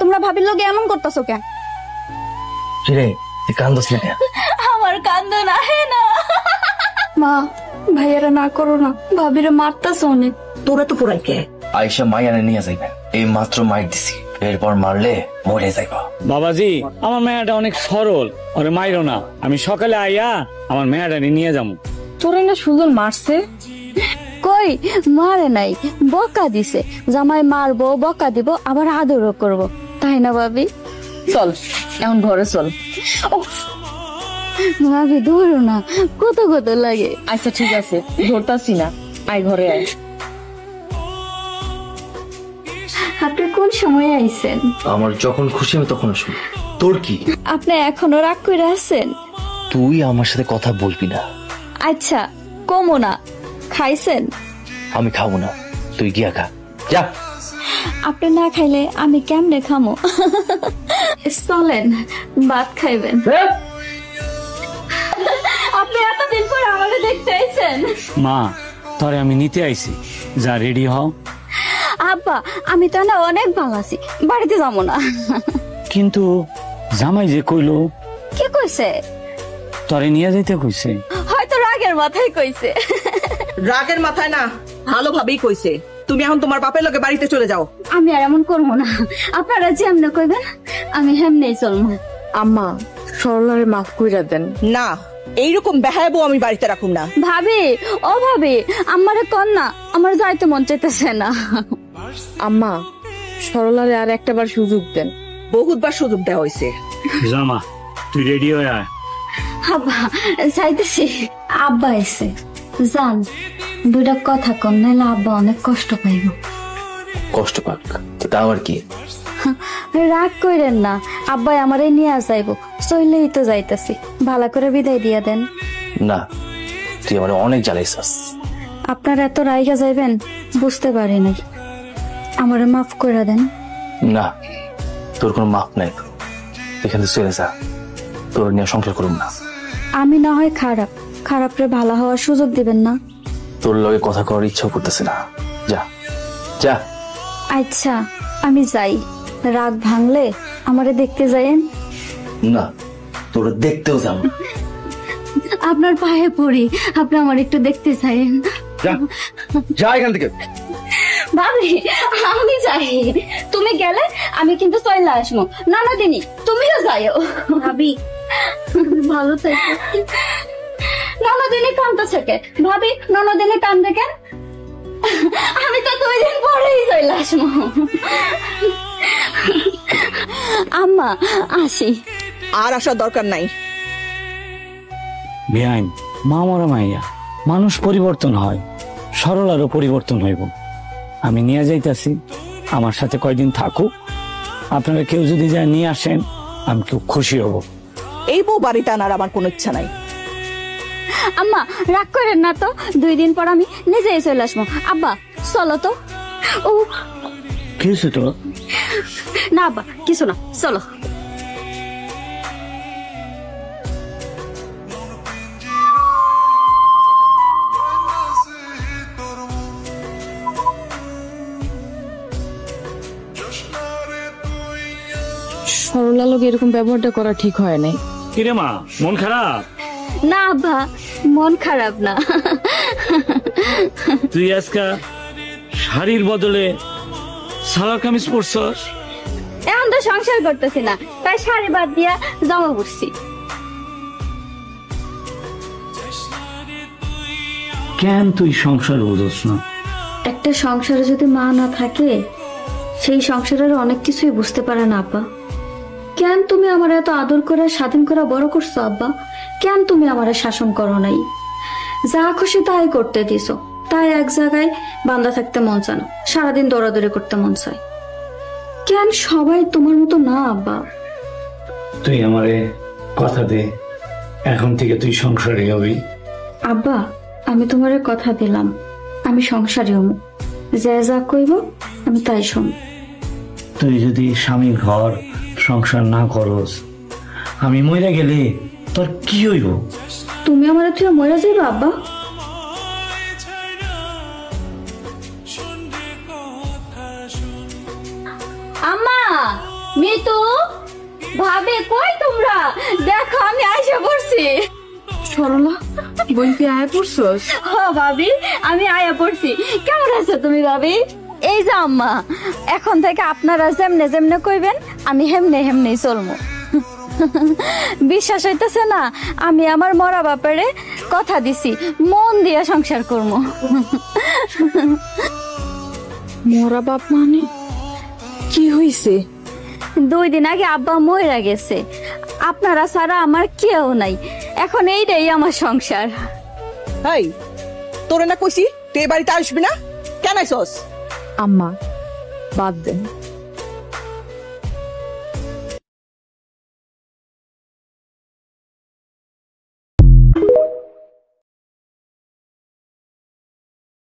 তোমরা ভাবির লগে এমন করতেছো কেন? কিরে তুই কান্দছ না কেন? আমার কান্দ না হে না। মা ভাইয়ারা না করো না, ভাবিরে মারতাছো অনেক। তোরা তো পুরাই কে আয়েশা মাইয়ানে নিয়ে যাইবেন, এই মাত্র মাইর দিছি, এরপর মারলে মরে যাইব। বাবাজি আমার মেয়েটা অনেক সরল, ওরে মাইরো না। আমি সকালে আইয়া আমার মেয়েটা নিয়ে যাবো। তোরে না সুজন মারছে? কই মারে নাই, বকা দিছে। জামাই মারবো, বকা দিব, আবার আদরও করব, তাই না ভাবি? চল এখন ঘরে চল। ভাবি ধরো না, কত কত লাগে। আচ্ছা ঠিক আছে, ধরতাছি না, আয় ঘরে আয়। আপনি কোন সময় আইছেন? আমার যখন খুশি আমি তখন শুনি। তোর কি? আপনি এখনো রাগ করে আছেন? তুই আমার সাথে কথা বলবি না। আচ্ছা কমো না। খাইছেন? আমি খাবো না, তুই গিয়া খা যা। আপনি না খাইলে আমি কেমনে খামো? চলেন ভাত খাইবেন। আপনি এতদিন পর আমাকে দেখতে আইছেন। মা তোরে আমি নিতে আইছি, যা রেডি হও। আব্বা আমি তো না অনেক ভালো আছি, বাড়িতে যাবো না। কিন্তু জামাই যে কইলো। কি কইছে? তোরে নিয়ে যাইতে কইছে। হয়তো রাগের মাথায় কইছে। রাগের মাথায় না, ভালোভাবেই কইছে। তুমি এখন তোমার বাপের লগে বাড়িতে চলে যাও। আমি আর এমন করবো না, আপনারা যেমনে কইবেন আমি হেমনেই চলবো। আম্মা সরলারে মাফ কইরা দেন। না, এইরকম বেহায়াবো আমি বাড়িতে রাখুম না। ভাবি ও ভাবি, আমারে কন না, আমার যাইতে মন চাইতেছে না। আম্মা সরলারে আর একটা বার সুযোগ দেন। বহুতবার সুযোগ দেওয়া হয়েছে। জামা তুই রেডি হয়ে আয়। আব্বা যাইতেছি। আব্বা এসে জান, দুইটা কথা কন, নাইলে আব্বা অনেক কষ্ট পাইব। কষ্ট পাক তো তা আমার কি? রাগ কইরেন না, আব্বাই আমারে নিয়ে যাইব, চইলেই তো যাইতেছি, ভালো করে বিদায় দিয়া দেন। না, তুই আমার অনেক জ্বালাইছাস। আপনার এত রাইগা যাইবেন বুঝতে পারি নাই, আমারে মাফ করে দেন। না, তোর কোনো মাপ নাই, এখান থেকে চলে যা, তোর নিয়ে সংসার করুন না। আমি না হয় খারাপ, খারাপরে ভালো হওয়ার সুযোগ দিবেন না। তোর লগে কথা করার ইচ্ছাও করতেছে না, যা যা। আচ্ছা আমি যাই, রাগ ভাঙলে আমারে দেখতে যাইয়েন। না, তোর দেখতেও যাব। আপনার পায়ে পড়ি, আপনি আমার একটু দেখতে চাইেন। যা যা এখান থেকে। ভাবি আমি যাই, তুমি গেলে আমি কিন্তু চলে আসবো। নানা দিনি তুমিও যাইও। ভাবি ভালো থাকো। ননদিনী কান্দছে কে? ভাবি ননদিনী কান্দে কেন? আমি তো 2 দিন পরেই চলে আসবো। আম্মা আসি। আর আসার দরকার নাই। বেআইন মা মরা মাইয়া, মানুষ পরিবর্তন হয়, সরলারও পরিবর্তন হইব। আমি নিয়ে যাইতাছি, আমার সাথে কয়দিন থাকুক। আপনারা কেউ যদি যা নিয়ে আসেন আমি খুব খুশি হব। এই বউ বাড়িতে আনার আমার কোনো ইচ্ছা নাই। আম্মা রাগ করেন না তো, 2 দিন পর আমি নিজেই চলে আসবো। আব্বা চলো তো। ও কিছু তো না আব্বা, কিছু না, চলো। সরলা লোক এরকম ব্যবহারটা করা ঠিক হয় নাই। কিরে মা, মন খারাপ? না আব্বা, মন খারাপ না। তুই আজকা শাড়ির বদলে সালোয়ার কামিজ পরছস। এখন তো সংসার করতেছি না, তাই শাড়ি বাদ দিয়া জামা পরছি। কেন তুই সংসার বুঝছ না? একটা সংসারে যদি মা না থাকে, সেই সংসারের অনেক কিছুই বুঝতে পারে না আব্বা। কেন তুমি আমার এত আদর করে স্বাধীন করে বড় করছো আব্বা? কেন তুমি আমার শাসন করো নাই? যা খুশি তাই করতে দিছো, তাই এক জায়গায় বান্ধা থাকতে মন চায় না, সারাদিন দৌড়াদৌড়ি করতে মন চায়। কেন সবাই তোমার মতো না আব্বা? তুই আমারে কথা দে, এখন থেকে তুই সংসারে হবি। আব্বা আমি তোমারে কথা দিলাম, আমি সংসারী হব, যা যা কইব আমি তাই শুন। তুই যদি স্বামীর ঘর সংসার না করস, আমি মরে গেলে তোর কি হইব? তুমি আমার তুই মরে যাইবা আব্বা? আম্মা মিতু ভাবে কই তোমরা দেখো আমি আইসা পড়ছি। সরলা বোন তুই আয় পড়ছস? ভাবি আমি আয়া পড়ছি। কেমন আছো তুমি ভাবি? এই যে আম্মা, এখন থেকে আপনারা যেমনে যেমনে কইবেন আমি হেমনে হেমনেই চলবো। বিশ্বাস হইতেছে না? আমি আমার মরা বাপারে কথা দিছি মন দিয়া সংসার করবো। মরা বাপ মানে কি হইছে? 2 দিন আগে আব্বা মইরা গেছে, আপনারা ছাড়া আমার কেউ নাই, এখন এইটাই আমার সংসার। এই তোরে না কইছি তুই এ বাড়িতে আসবি না, কেন আইছস? আম্মা বাদ দেন,